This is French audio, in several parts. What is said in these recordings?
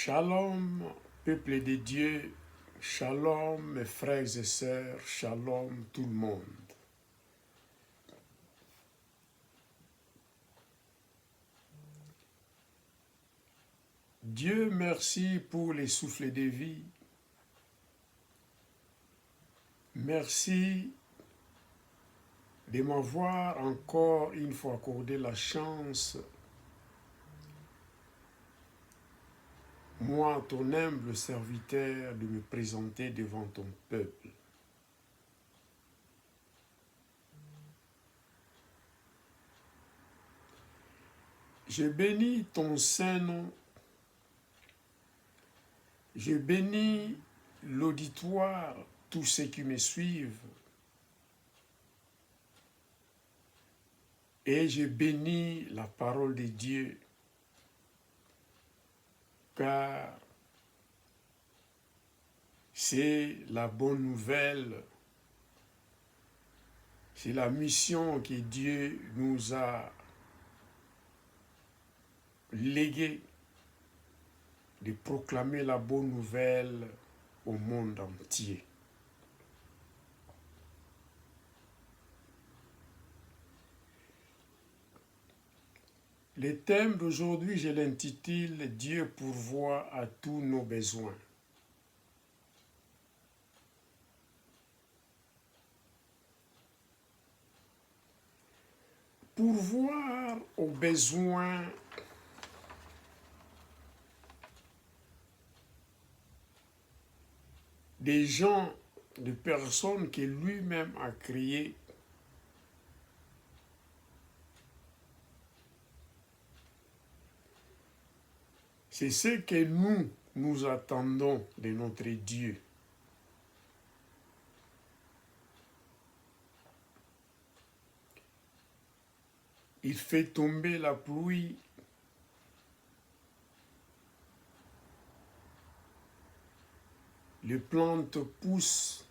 Shalom, peuple de Dieu, shalom mes frères et sœurs, shalom tout le monde. Dieu merci pour les souffles de vie. Merci de m'avoir encore une fois accordé la chance, moi, ton humble serviteur, de me présenter devant ton peuple. Je bénis ton Saint-Nom, je bénis l'auditoire, tous ceux qui me suivent, et je bénis la parole de Dieu, car c'est la bonne nouvelle, c'est la mission que Dieu nous a léguée de proclamer la bonne nouvelle au monde entier. Le thème d'aujourd'hui, je l'intitule « Dieu pourvoit à tous nos besoins ». Pourvoir aux besoins des gens, des personnes que lui-même a créées, c'est ce que nous attendons de notre Dieu. Il fait tomber la pluie, les plantes poussent,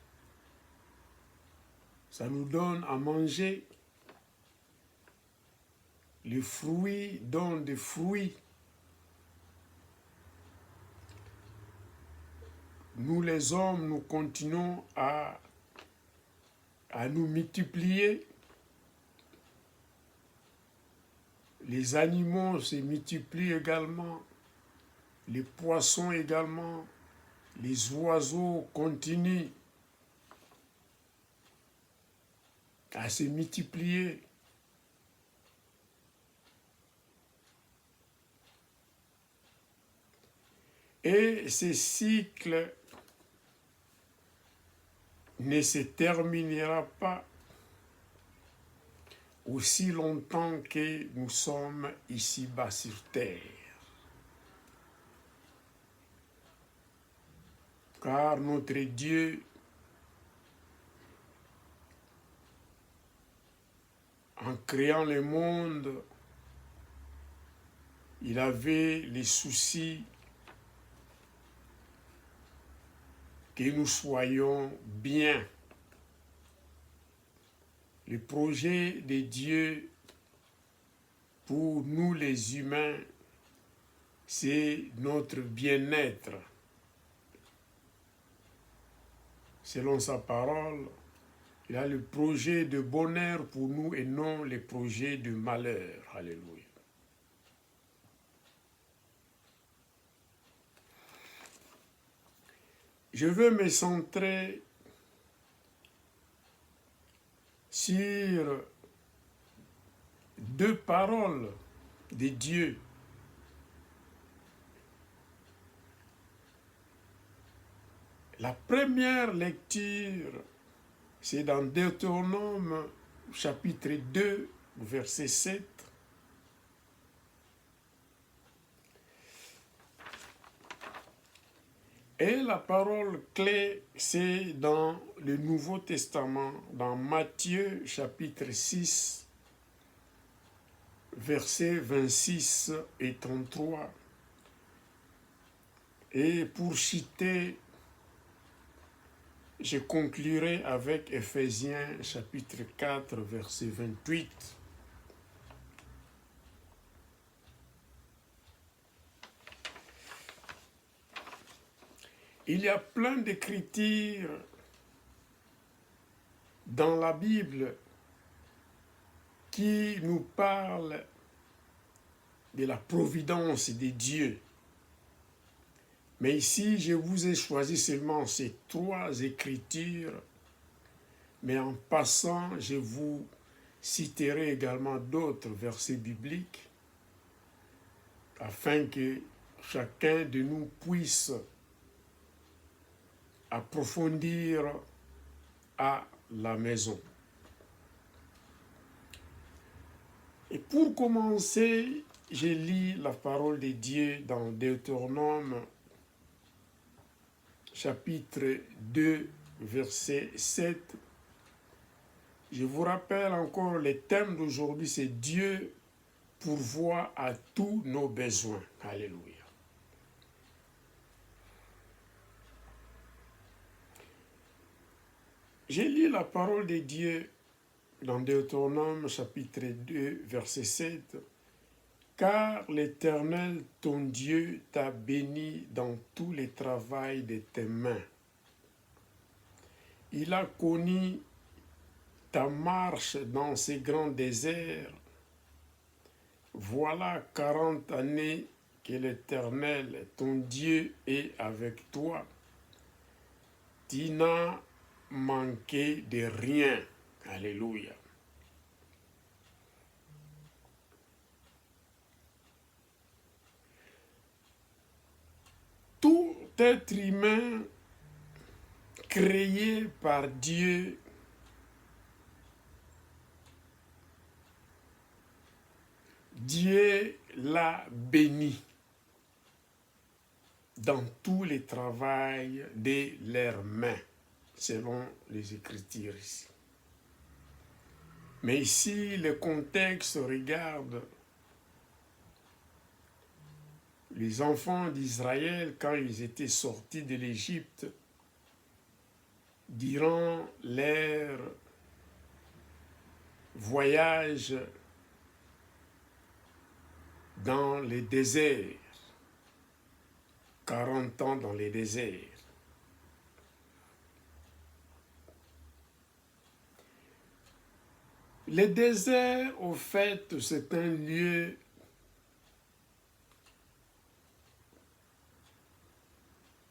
ça nous donne à manger, les fruits donnent des fruits. Nous les hommes, nous continuons à nous multiplier. Les animaux se multiplient également, les poissons également, les oiseaux continuent à se multiplier. Et ce cycle ne se terminera pas aussi longtemps que nous sommes ici-bas sur terre. Car notre Dieu, en créant le monde, il avait les soucis que nous soyons bien. Le projet de Dieu pour nous les humains, c'est notre bien-être. Selon sa parole, il a le projet de bonheur pour nous et non le projet de malheur. Alléluia. Je veux me centrer sur deux paroles de Dieu. La première lecture, c'est dans Deutéronome chapitre 2, verset 7. Et la parole clé, c'est dans le Nouveau Testament, dans Matthieu chapitre 6, versets 26 et 33. Et pour citer, je conclurai avec Éphésiens chapitre 4, verset 28. Il y a plein d'écritures dans la Bible qui nous parlent de la providence de Dieu. Mais ici, je vous ai choisi seulement ces 3 écritures, mais en passant, je vous citerai également d'autres versets bibliques afin que chacun de nous puisse approfondir à la maison. Et pour commencer, je lis la parole de Dieu dans Deutéronome chapitre 2, verset 7. Je vous rappelle encore, le thème d'aujourd'hui, c'est Dieu pourvoit à tous nos besoins. Alléluia. J'ai lu la parole de Dieu dans Deutéronome chapitre 2, verset 7. Car l'Éternel, ton Dieu, t'a béni dans tous les travaux de tes mains. Il a connu ta marche dans ces grands déserts. Voilà 40 années que l'Éternel, ton Dieu, est avec toi. Tu n'as manqué de rien. Alléluia. Tout être humain créé par Dieu Dieu l'a béni dans tous les travaux de leurs mains, selon les Écritures ici. Mais ici, le contexte regarde les enfants d'Israël quand ils étaient sortis de l'Égypte durant leur voyage dans les déserts, 40 ans dans les déserts. Le désert, au fait, c'est un lieu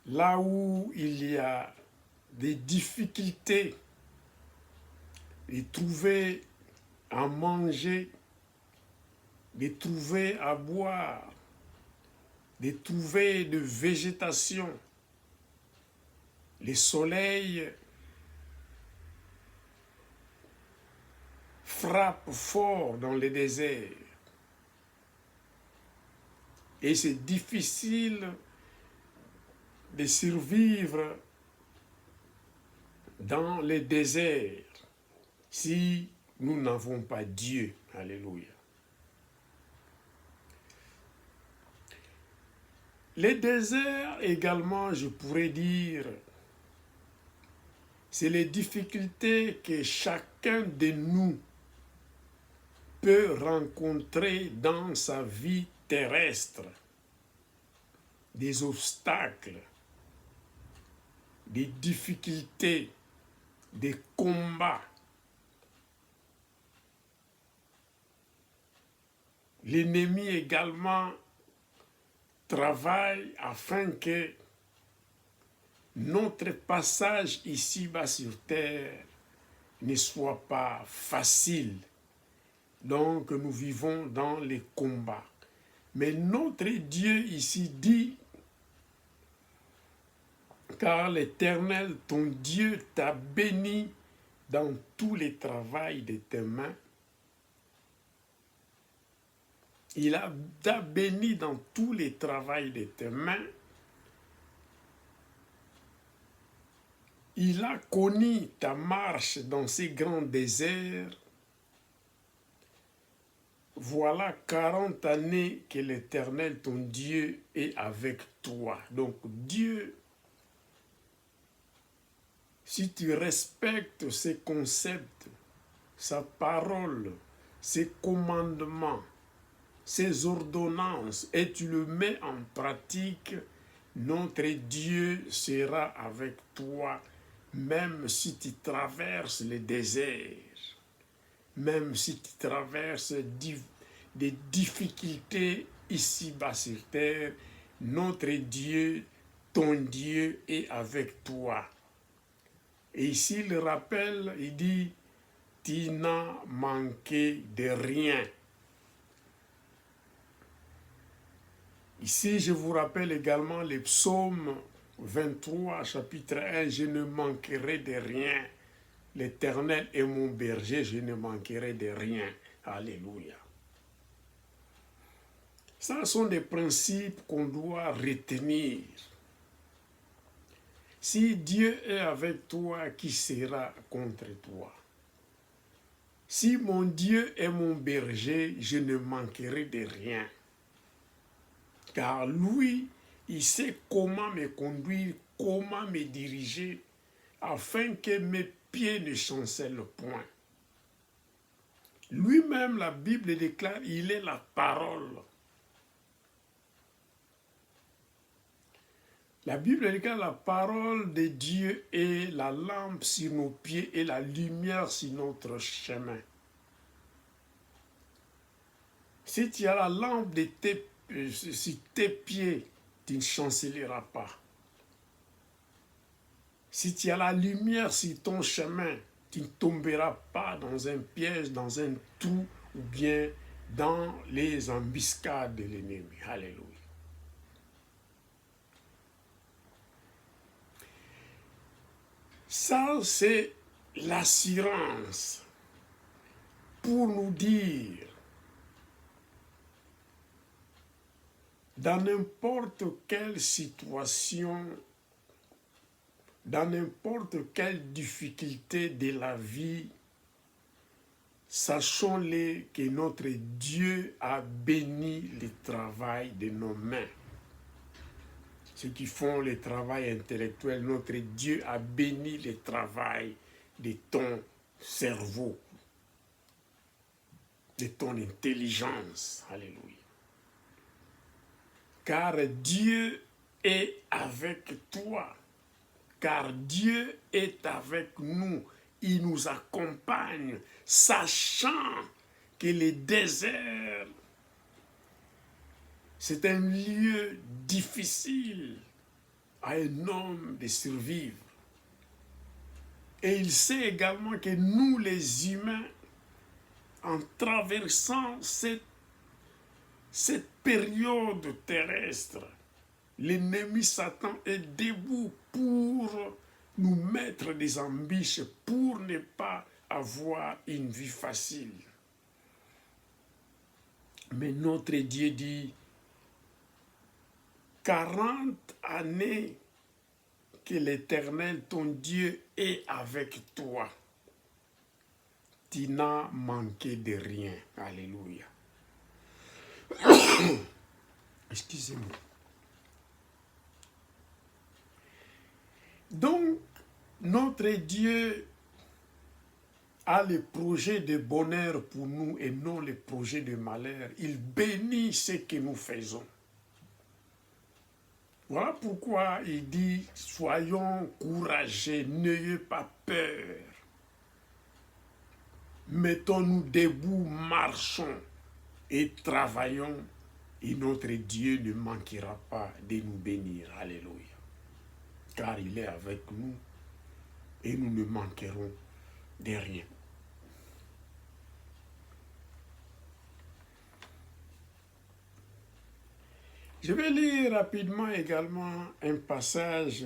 là où il y a des difficultés de trouver à manger, de trouver à boire, de trouver de végétation. Le soleil frappe fort dans les déserts et c'est difficile de survivre dans les déserts si nous n'avons pas Dieu. Alléluia. Les déserts également, je pourrais dire, c'est les difficultés que chacun de nous peut rencontrer dans sa vie terrestre. Des obstacles, des difficultés, des combats. L'ennemi également travaille afin que notre passage ici-bas sur terre ne soit pas facile. Donc nous vivons dans les combats. Mais notre Dieu ici dit, car l'Éternel, ton Dieu, t'a béni dans tous les travaux de tes mains. Il t'a béni dans tous les travaux de tes mains. Il a connu ta marche dans ces grands déserts. Voilà 40 années que l'Éternel, ton Dieu, est avec toi. Donc Dieu, si tu respectes ses concepts, sa parole, ses commandements, ses ordonnances, et tu le mets en pratique, Notre Dieu sera avec toi, même si tu traverses le désert, même si tu traverses des difficultés ici-bas sur terre, notre Dieu, ton Dieu est avec toi. Et ici, il rappelle, il dit, tu n'as manqué de rien. Ici, je vous rappelle également les psaumes 23, chapitre 1, je ne manquerai de rien. L'Éternel est mon berger, je ne manquerai de rien. Alléluia. Ce sont des principes qu'on doit retenir. Si Dieu est avec toi, qui sera contre toi? Si mon Dieu est mon berger, je ne manquerai de rien. Car lui, il sait comment me conduire, comment me diriger, afin que mes pieds ne chancellent point. Lui-même, la Bible déclare, il est la parole. La Bible déclare, la parole de Dieu est la lampe sur nos pieds et la lumière sur notre chemin. Si tu as la lampe sur tes pieds, tu ne chancelleras pas. Si tu as la lumière sur ton chemin, tu ne tomberas pas dans un piège, dans un trou ou bien dans les embuscades de l'ennemi. Alléluia. Ça, c'est l'assurance pour nous dire, dans n'importe quelle situation, dans n'importe quelle difficulté de la vie, sachons-le que notre Dieu a béni le travail de nos mains. Ceux qui font le travail intellectuel, notre Dieu a béni le travail de ton cerveau, de ton intelligence. Alléluia. Car Dieu est avec toi. Car Dieu est avec nous. Il nous accompagne, sachant que le désert, c'est un lieu difficile à un homme de survivre. Et il sait également que nous, les humains, en traversant cette période terrestre, l'ennemi Satan est debout pour nous mettre des embûches, pour ne pas avoir une vie facile. Mais notre Dieu dit, 40 années que l'Éternel, ton Dieu, est avec toi. Tu n'as manqué de rien. Alléluia. Excusez-moi. Donc, notre Dieu a le projet de bonheur pour nous et non le projet de malheur. Il bénit ce que nous faisons. Voilà pourquoi il dit, soyons courageux, n'ayez pas peur. Mettons-nous debout, marchons et travaillons, et notre Dieu ne manquera pas de nous bénir. Alléluia. Car il est avec nous et nous ne manquerons de rien. Je vais lire rapidement également un passage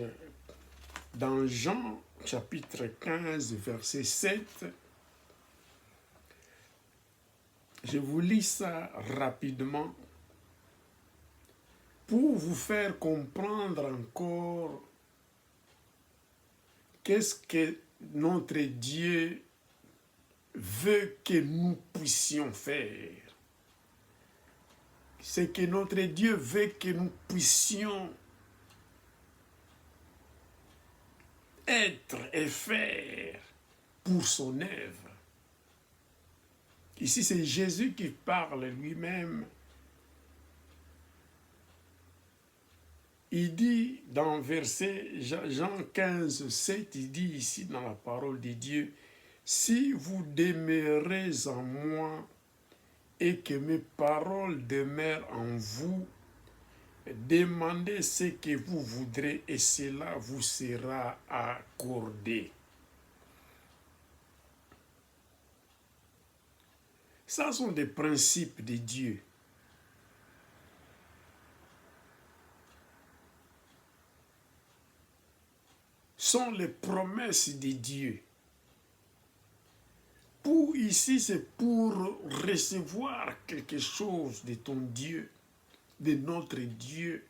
dans Jean chapitre 15, verset 7. Je vous lis ça rapidement pour vous faire comprendre encore qu'est-ce que notre Dieu veut que nous puissions faire. C'est que notre Dieu veut que nous puissions être et faire pour son œuvre. Ici, c'est Jésus qui parle lui-même. il dit dans verset Jean 15, 7, il dit ici dans la parole de Dieu, si vous demeurez en moi et que mes paroles demeurent en vous, demandez ce que vous voudrez et cela vous sera accordé. Ça sont des principes de Dieu. Sont les promesses de Dieu. Pour ici, c'est pour recevoir quelque chose de ton Dieu, de notre Dieu.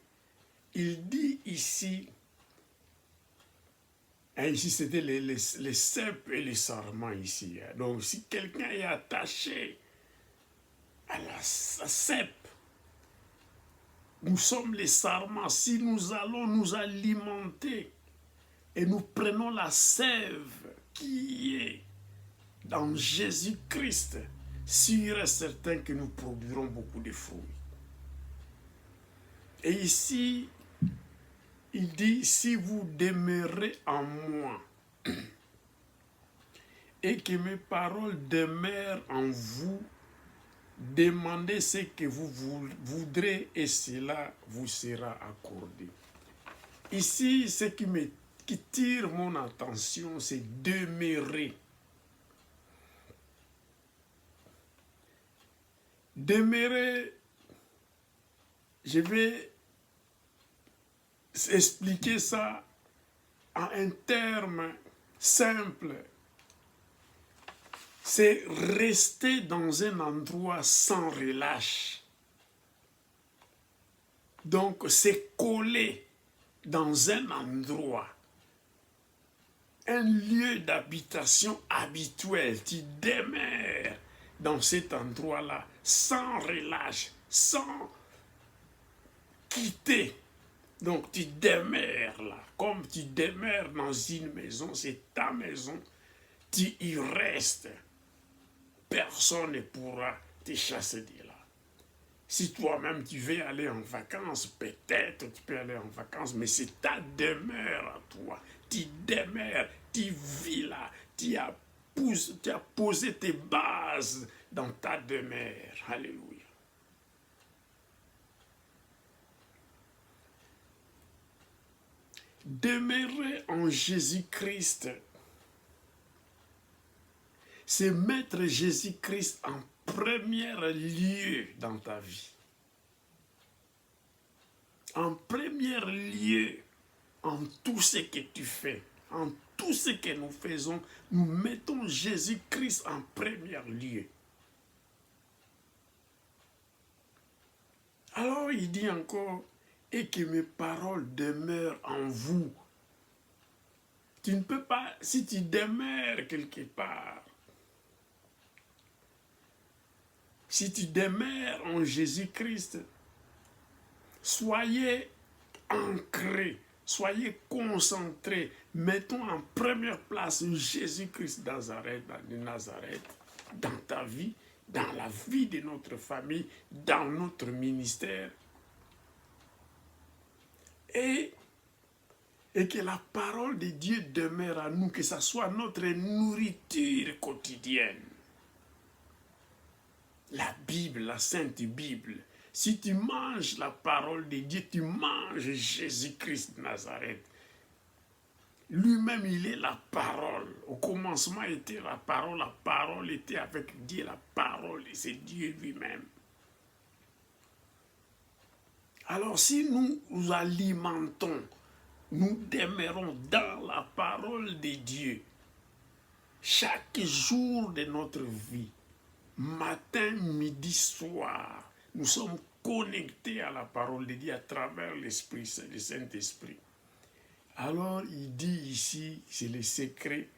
Il dit ici, et ici c'était les cèpes et les sarments ici. Donc si quelqu'un est attaché à la cèpe, nous sommes les sarments. Si nous allons nous alimenter et nous prenons la sève qui est dans Jésus-Christ, sûr et certain que nous produirons beaucoup de fruits. Et ici, il dit, si vous demeurez en moi et que mes paroles demeurent en vous, demandez ce que vous voudrez et cela vous sera accordé. Ici, ce qui tire mon attention, c'est demeurer. Demeurer, je vais expliquer ça en un terme simple. C'est rester dans un endroit sans relâche. Donc, c'est coller dans un endroit, un lieu d'habitation habituel. Tu demeures dans cet endroit-là, sans relâche, sans quitter. Donc, tu demeures là, comme tu demeures dans une maison, c'est ta maison, tu y restes. Personne ne pourra te chasser de là. Si toi-même tu veux aller en vacances, peut-être tu peux aller en vacances, mais c'est ta demeure à toi. Tu demeures, tu vis là, tu as posé tes bases dans ta demeure. Alléluia. Demeurer en Jésus-Christ, c'est mettre Jésus-Christ en premier lieu dans ta vie. En premier lieu, en tout ce que tu fais, en tout ce que nous faisons, nous mettons Jésus-Christ en premier lieu. Alors il dit encore, et que mes paroles demeurent en vous. Tu ne peux pas, si tu demeures quelque part, si tu demeures en Jésus-Christ, soyez ancrés, soyez concentrés, mettons en première place Jésus-Christ de Nazareth, dans ta vie, dans la vie de notre famille, dans notre ministère. Et que la parole de Dieu demeure à nous, que ce soit notre nourriture quotidienne. La Bible, la Sainte Bible. Si tu manges la parole de Dieu, tu manges Jésus-Christ de Nazareth. Lui-même, il est la parole. Au commencement était la parole était avec Dieu, la parole, et c'est Dieu lui-même. Alors si nous nous alimentons, nous demeurons dans la parole de Dieu, chaque jour de notre vie, matin, midi, soir, nous sommes connectés à la parole de Dieu à travers l'Esprit, le Saint-Esprit. Alors il dit ici, c'est le secret,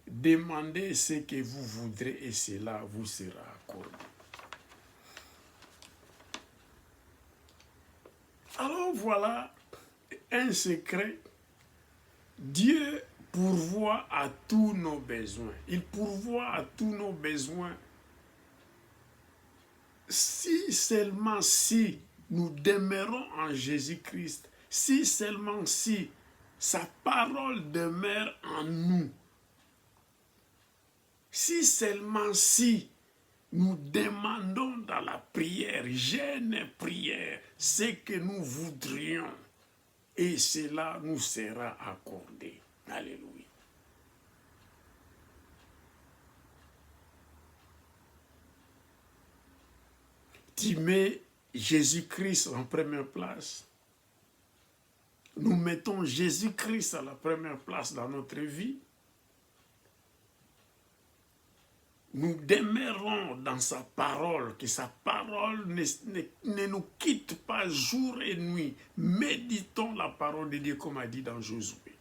demandez ce que vous voudrez et cela vous sera accordé. Alors voilà un secret. Dieu pourvoit à tous nos besoins. Il pourvoit à tous nos besoins. Si seulement si nous demeurons en Jésus-Christ, si seulement si sa parole demeure en nous, si seulement si nous demandons dans la prière, jeûne et prière, ce que nous voudrions, et cela nous sera accordé. Alléluia. Tu mets Jésus-Christ en première place. Nous mettons Jésus-Christ à la première place dans notre vie. Nous demeurons dans sa parole, que sa parole ne nous quitte pas jour et nuit. Méditons la parole de Dieu comme a dit dans Josué.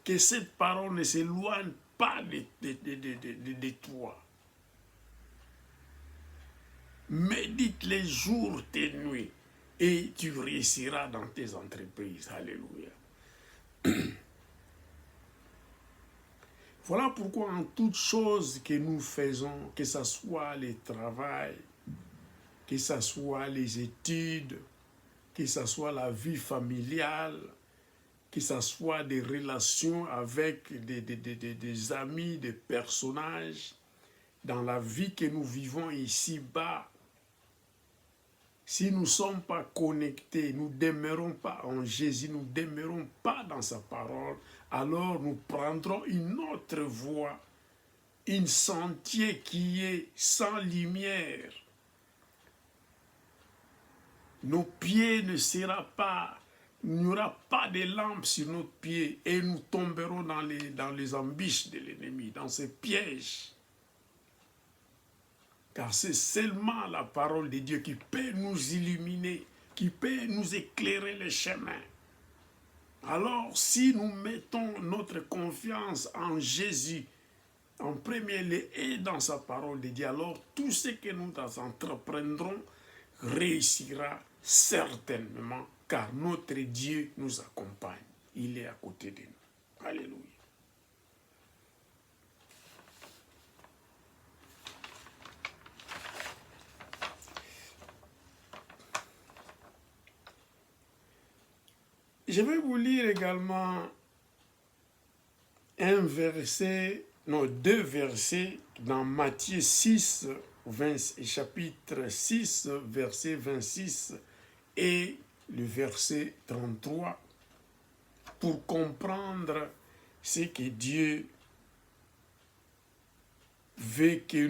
Que cette parole ne s'éloigne pas de toi. Médite les jours, tes nuits, et tu réussiras dans tes entreprises. Alléluia. Voilà pourquoi en toutes choses que nous faisons, que ce soit le travail, que ce soit les études, que ce soit la vie familiale, que ce soit des relations avec des amis, des personnages, dans la vie que nous vivons ici-bas, si nous ne sommes pas connectés, nous ne demeurons pas en Jésus, nous ne demeurons pas dans sa parole, alors nous prendrons une autre voie, un sentier qui est sans lumière. Nos pieds ne seront pas, il n'y aura pas de lampe sur nos pieds et nous tomberons dans les embûches de l'ennemi, dans ses pièges. Car c'est seulement la parole de Dieu qui peut nous illuminer, qui peut nous éclairer le chemin. Alors, si nous mettons notre confiance en Jésus, en premier lieu et dans sa parole de Dieu, alors tout ce que nous entreprendrons réussira certainement, car notre Dieu nous accompagne. Il est à côté de nous. Alléluia. Je vais vous lire également deux versets dans Matthieu 6, chapitre 6, verset 26 et le verset 33 pour comprendre ce que Dieu veut que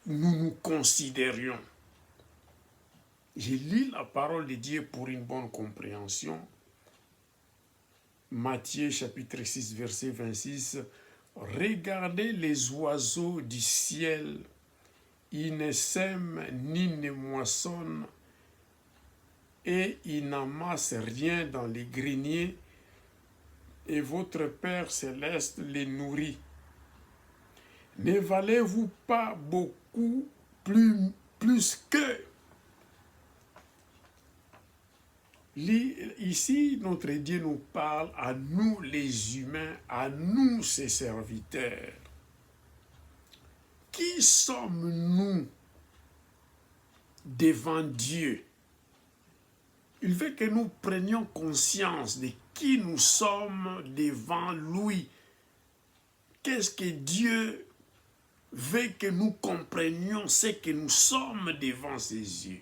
nous considérions. Je lis la parole de Dieu pour une bonne compréhension. Matthieu chapitre 6 verset 26, regardez les oiseaux du ciel, ils ne sèment ni ne moissonnent et ils n'amassent rien dans les greniers et votre Père céleste les nourrit. Ne valez-vous pas beaucoup plus qu'eux? Ici, notre Dieu nous parle à nous les humains, à nous ses serviteurs. Qui sommes-nous devant Dieu? Il veut que nous prenions conscience de qui nous sommes devant lui. Qu'est-ce que Dieu veut que nous comprenions, ce que nous sommes devant ses yeux.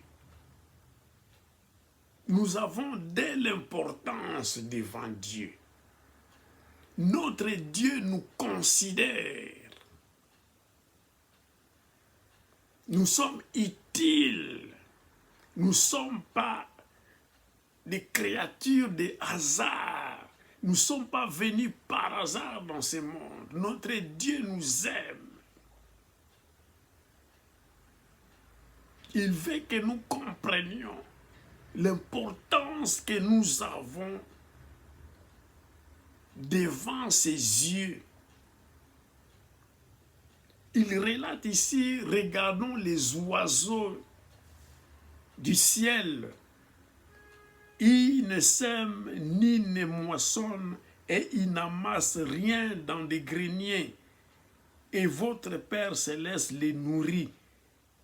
Nous avons de l'importance devant Dieu. Notre Dieu nous considère. Nous sommes utiles. Nous ne sommes pas des créatures de hasard. Nous ne sommes pas venus par hasard dans ce monde. Notre Dieu nous aime. Il veut que nous comprenions l'importance que nous avons devant ses yeux. Il relate ici, regardons les oiseaux du ciel. Ils ne sèment ni ne moissonnent et ils n'amassent rien dans des greniers. Et votre Père céleste les nourrit.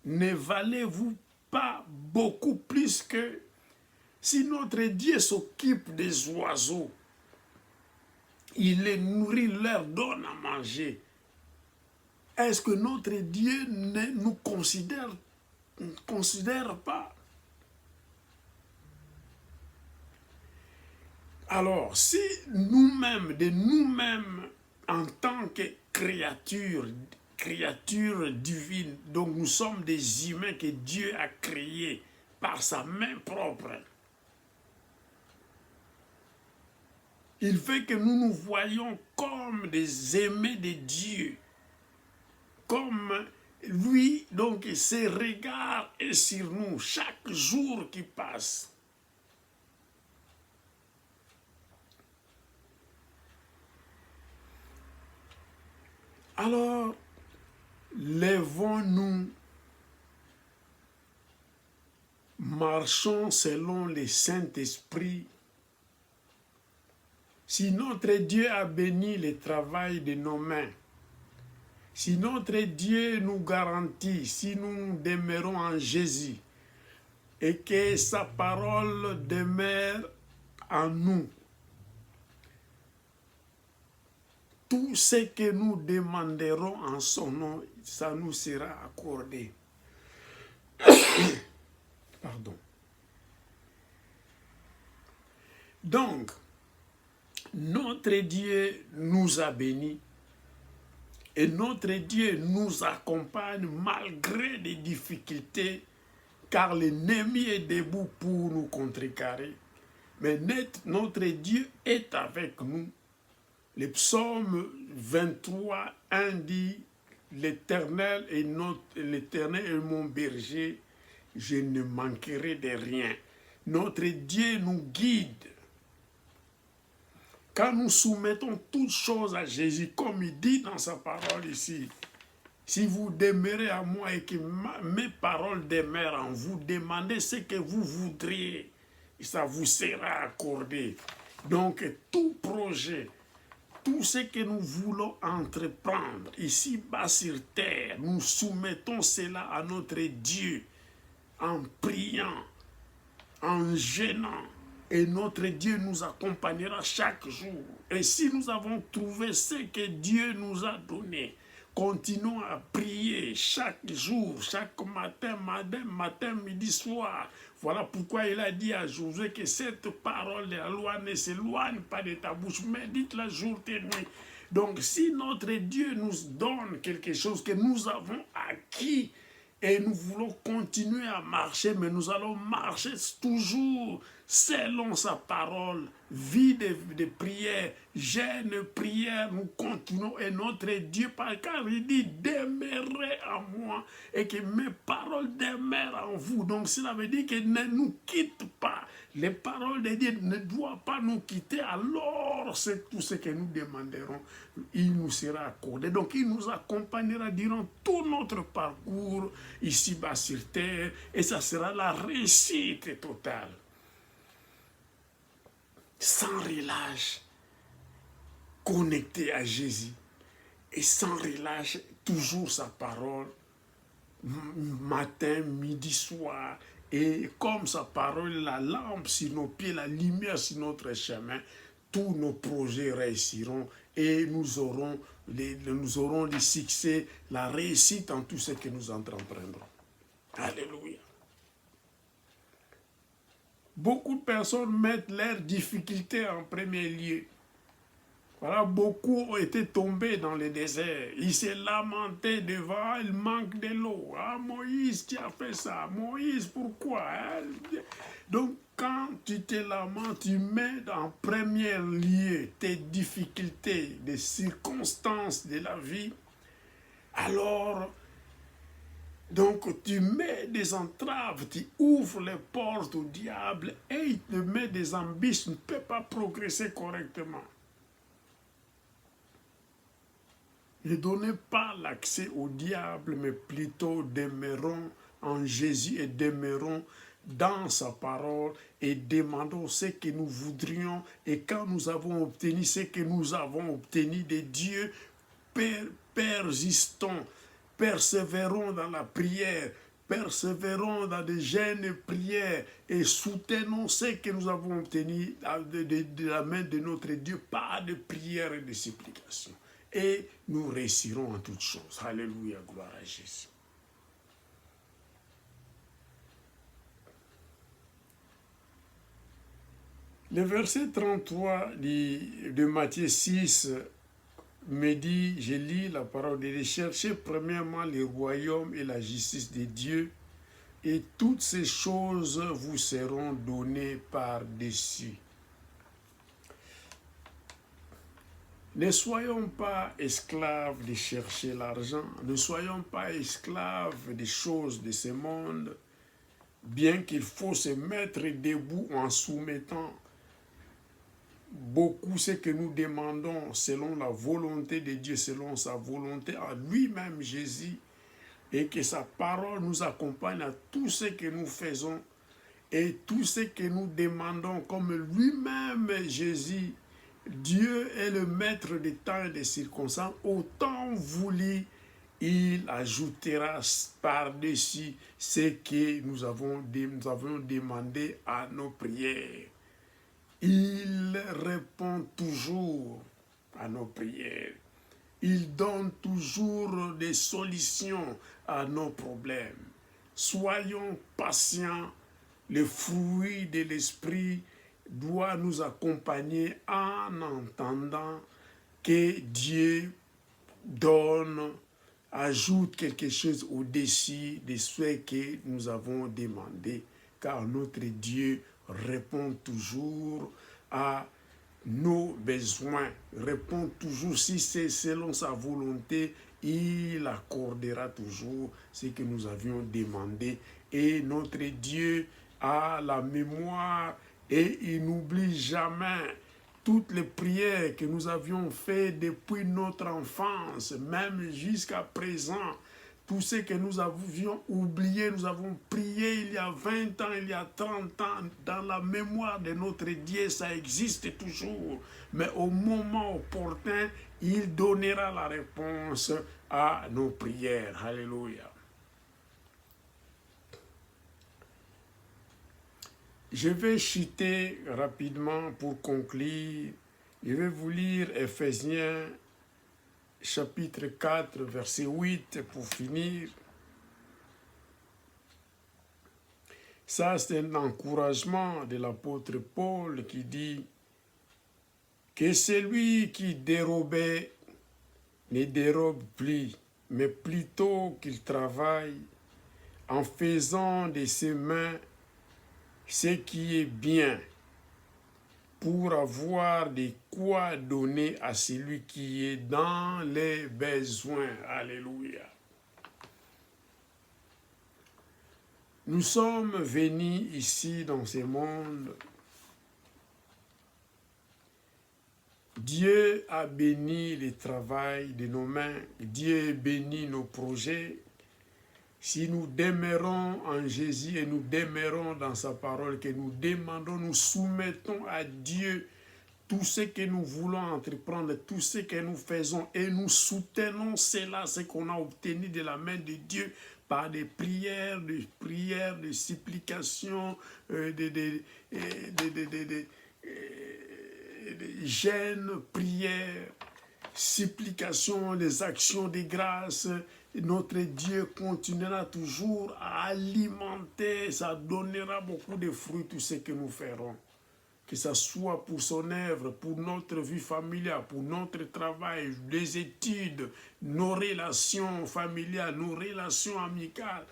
Ne valez-vous pas beaucoup plus que si notre Dieu s'occupe des oiseaux, il les nourrit, leur donne à manger. Est-ce que notre Dieu ne nous considère pas? Alors, si nous-mêmes, en tant que créatures divines, donc nous sommes des humains que Dieu a créés par sa main propre, il fait que nous nous voyons comme des aimés de Dieu, comme lui, donc ses regards est sur nous chaque jour qui passe. Alors, lèvons-nous, marchons selon le Saint-Esprit. Si notre Dieu a béni le travail de nos mains, si notre Dieu nous garantit, si nous demeurons en Jésus, et que sa parole demeure en nous, tout ce que nous demanderons en son nom, ça nous sera accordé. Pardon. Donc, notre Dieu nous a bénis et notre Dieu nous accompagne malgré les difficultés, car l'ennemi est debout pour nous contrecarrer. Mais notre Dieu est avec nous. Le psaume 23, 1 dit, l'Éternel est mon berger, je ne manquerai de rien. Notre Dieu nous guide. Quand nous soumettons toutes choses à Jésus, comme il dit dans sa parole ici, si vous demeurez à moi et que mes paroles demeurent en vous, demandez ce que vous voudriez, et ça vous sera accordé. Donc tout projet, tout ce que nous voulons entreprendre ici-bas sur terre, nous soumettons cela à notre Dieu en priant, en jeûnant. Et notre Dieu nous accompagnera chaque jour. Et si nous avons trouvé ce que Dieu nous a donné, continuons à prier chaque jour, chaque matin, midi, soir. Voilà pourquoi il a dit à Josué que cette parole de la loi ne s'éloigne pas de ta bouche, mais dites-la jour et nuit. Donc si notre Dieu nous donne quelque chose que nous avons acquis, et nous voulons continuer à marcher, mais nous allons marcher toujours selon sa parole, vie de prière, jeûne, prière, nous continuons. Et notre Dieu, car il dit, demeurez en moi et que mes paroles demeurent en vous. Donc cela veut dire que ne nous quitte pas. Les paroles de Dieu ne doivent pas nous quitter. Alors c'est tout ce que nous demanderons, il nous sera accordé. Donc il nous accompagnera durant tout notre parcours ici-bas sur terre, et ça sera la réussite totale. Sans relâche, connecté à Jésus, et sans relâche, toujours sa parole, matin, midi, soir, et comme sa parole, la lampe sur nos pieds, la lumière sur notre chemin, tous nos projets réussiront et nous aurons le succès, la réussite en tout ce que nous entreprendrons. Alléluia. Beaucoup de personnes mettent leurs difficultés en premier lieu. Voilà, beaucoup ont été tombés dans le désert. Ils se lamentaient devant, il manque de l'eau. Ah, Moïse, tu as fait ça. Moïse, pourquoi? Donc, quand tu te lamentes, tu mets en premier lieu tes difficultés, des circonstances de la vie. Alors, donc tu mets des entraves, tu ouvres les portes au diable et il te met des embûches, tu ne peux pas progresser correctement. Ne donnez pas l'accès au diable, mais plutôt demeurons en Jésus et demeurons dans sa parole et demandons ce que nous voudrions. Et quand nous avons obtenu ce que nous avons obtenu de Dieu, persistons, persévérons dans la prière, persévérons dans des jeûnes et prières et soutenons ce que nous avons obtenu de la main de notre Dieu par de prières et de supplications. Et nous réussirons en toutes choses. Alléluia, gloire à Jésus. Le verset 33 de Matthieu 6 me dit, je lis la parole de Dieu, cherchez premièrement le royaume et la justice de Dieu, et toutes ces choses vous seront données par-dessus. Ne soyons pas esclaves de chercher l'argent, ne soyons pas esclaves des choses de ce monde, bien qu'il faut se mettre debout en soumettant beaucoup ce que nous demandons selon la volonté de Dieu, selon sa volonté à lui-même Jésus, et que sa parole nous accompagne à tout ce que nous faisons et tout ce que nous demandons comme lui-même Jésus. Dieu est le maître des temps et des circonstances. Au temps voulu, il ajoutera par-dessus ce que nous avons demandé à nos prières. Il répond toujours à nos prières. Il donne toujours des solutions à nos problèmes. Soyons patients. Le fruit de l'esprit doit nous accompagner en entendant que Dieu donne, ajoute quelque chose au-dessus de ce que nous avons demandé, car notre Dieu répond toujours à nos besoins, répond toujours, si c'est selon sa volonté, il accordera toujours ce que nous avions demandé. Et notre Dieu a la mémoire et il n'oublie jamais toutes les prières que nous avions faites depuis notre enfance, même jusqu'à présent. Tout ce que nous avions oublié, nous avons prié il y a 20 ans, il y a 30 ans, dans la mémoire de notre Dieu, ça existe toujours. Mais au moment opportun, il donnera la réponse à nos prières. Alléluia. Je vais citer rapidement pour conclure. Je vais vous lire Éphésiens chapitre 4, verset 8 pour finir. Ça, c'est un encouragement de l'apôtre Paul qui dit que celui qui dérobait ne dérobe plus, mais plutôt qu'il travaille en faisant de ses mains ce qui est bien, pour avoir de quoi donner à celui qui est dans les besoins. Alléluia. Nous sommes venus ici dans ce monde. Dieu a béni le travail de nos mains. Dieu a béni nos projets. Si nous demeurons en Jésus et nous demeurons dans sa parole, que nous demandons, nous soumettons à Dieu tout ce que nous voulons entreprendre, tout ce que nous faisons, et nous soutenons cela, ce qu'on a obtenu de la main de Dieu, par des prières, des supplications, des jeûnes, prières, supplications, des actions de grâce. Notre Dieu continuera toujours à alimenter, ça donnera beaucoup de fruits, tout ce que nous ferons. Que ce soit pour son œuvre, pour notre vie familiale, pour notre travail, les études, nos relations familiales, nos relations amicales.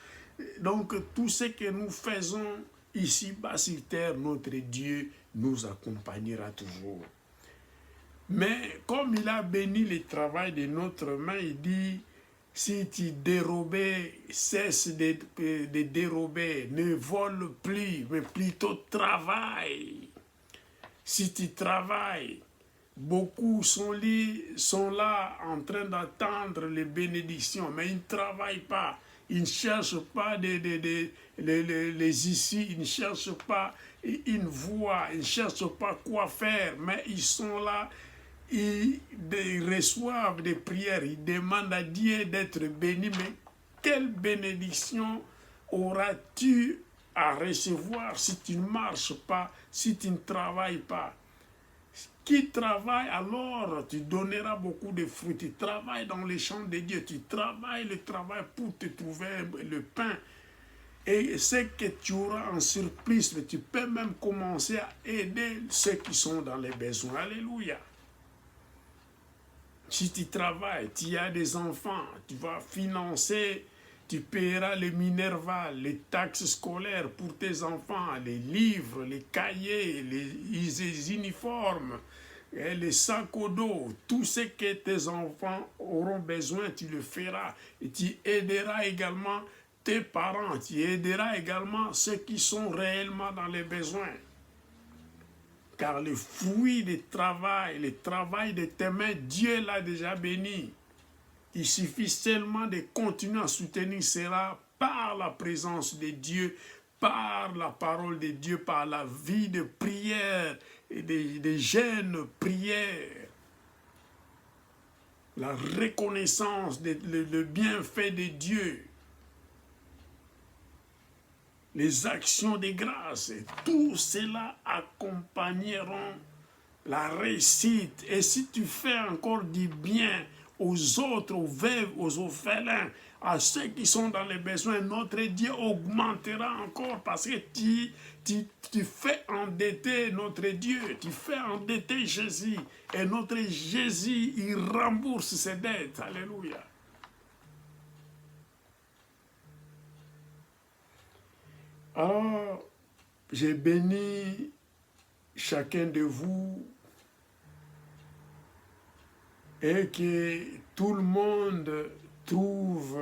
Donc tout ce que nous faisons ici-bas sur terre, notre Dieu nous accompagnera toujours. Mais comme il a béni le travail de notre main, il dit, si tu dérobais, cesse de dérober, ne vole plus, mais plutôt travaille. Si tu travailles, beaucoup sont là en train d'attendre les bénédictions, mais ils ne travaillent pas. Ils ne cherchent pas les issues, ils ne cherchent pas une voie, ils ne cherchent pas quoi faire, mais ils sont là. Ils reçoivent des prières, ils demandent à Dieu d'être bénis, mais quelle bénédiction auras-tu à recevoir si tu ne marches pas, si tu ne travailles pas? Qui travaille alors, tu donneras beaucoup de fruits. Tu travailles dans les champs de Dieu, tu travailles le travail pour te trouver le pain. Et ce que tu auras en surplus, tu peux même commencer à aider ceux qui sont dans les besoins. Alléluia. Si tu travailles, tu as des enfants, tu vas financer, tu paieras les Minerva, les taxes scolaires pour tes enfants, les livres, les cahiers, les uniformes, les sacs au dos, tout ce que tes enfants auront besoin, tu le feras. Et tu aideras également tes parents, tu aideras également ceux qui sont réellement dans les besoins. Car le fruit du travail, le travail de tes mains, Dieu l'a déjà béni. Il suffit seulement de continuer à soutenir cela par la présence de Dieu, par la parole de Dieu, par la vie de prière et des jeûnes prières. La reconnaissance, le bienfait de Dieu. Les actions de grâce, et tout cela accompagneront la réussite. Et si tu fais encore du bien aux autres, aux veuves, aux orphelins, à ceux qui sont dans les besoins, notre Dieu augmentera encore parce que tu fais endetter notre Dieu, tu fais endetter Jésus. Et notre Jésus, il rembourse ses dettes. Alléluia. Alors, j'ai béni chacun de vous et que tout le monde trouve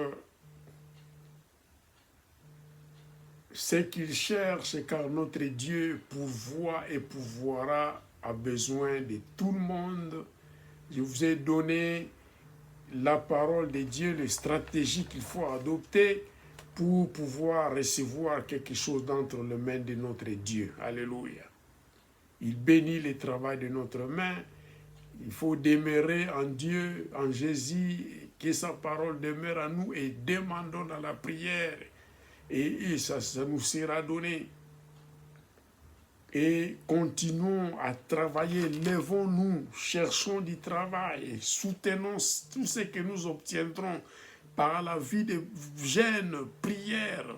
ce qu'il cherche, car notre Dieu pourvoit et pourvoira à besoin de tout le monde. Je vous ai donné la parole de Dieu, les stratégies qu'il faut adopter pour pouvoir recevoir quelque chose d'entre les mains de notre Dieu. Alléluia. Il bénit le travail de notre main. Il faut demeurer en Dieu, en Jésus, que sa parole demeure en nous et demandons dans la prière. Et ça nous sera donné. Et continuons à travailler, lèvons-nous, cherchons du travail, soutenons tout ce que nous obtiendrons par la vie de jeûne, prière.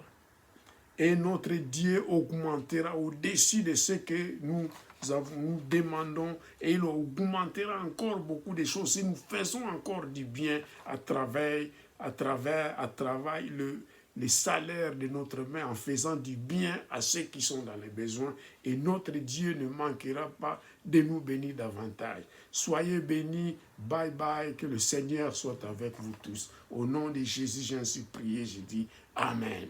Et notre Dieu augmentera au-dessus de ce que nous demandons, et il augmentera encore beaucoup de choses si nous faisons encore du bien à travers le salaire de notre main, en faisant du bien à ceux qui sont dans les besoins, et notre Dieu ne manquera pas de nous bénir davantage. Soyez bénis, bye bye, que le Seigneur soit avec vous tous. Au nom de Jésus, j'ai ainsi prié, je dis Amen.